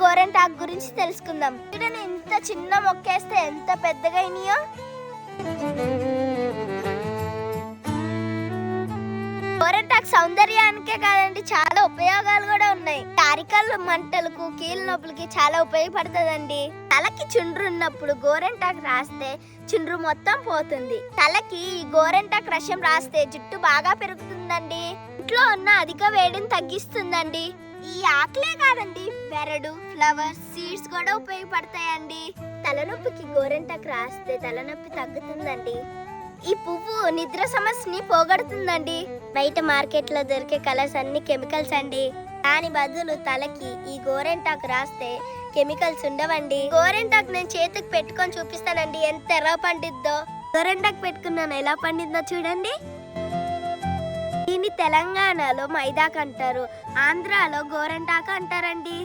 గోరెంటాకు గురించి తెలుసుకుందాం. చూడండి, ఇంత చిన్న మొక్కేస్తే ఎంత పెద్దగా అయినాయో. గోరెంటాకు సౌందర్యానికే కాదండి, చాలా ఉపయోగాలు కూడా ఉన్నాయి. అరికాళ్ళ మంటలకు, కీళ్ళ నొప్పులకి చాలా ఉపయోగపడుతుందండి. తలకి చుండ్రు ఉన్నప్పుడు గోరెంటాకు రాస్తే చుండ్రు మొత్తం పోతుంది. తలకి ఈ గోరెంటాకు రసం రాస్తే జుట్టు బాగా పెరుగుతుందండి. ఇంట్లో ఉన్న అధిక వేడిని తగ్గిస్తుందండి. ఈ ఆకులే కాదండి, బెరడు, ఫ్లవర్స్, సీడ్స్ కూడా ఉపయోగపడతాయండి. తలనొప్పికి గోరెంటాకు రాస్తే తలనొప్పి తగ్గుతుందండి. ఈ పువ్వు నిద్ర సమస్యని పోగొడుతుందండి. బయట మార్కెట్ లో దొరికే కలర్స్ అన్ని కెమికల్స్ అండి. దాని బదులు తలకి ఈ గోరెంటాకు రాస్తే కెమికల్స్ ఉండవండి. గోరెంటాకు నేను చేతికి పెట్టుకొని చూపిస్తానండి ఎంత ఎలా పండిద్దో. గోరెంటాకు పెట్టుకున్నాను, ఎలా పండిద్దో చూడండి. దీన్ని తెలంగాణలో మైదాకు అంటారు, ఆంధ్రాలో గోరెంటాకు అంటారండి.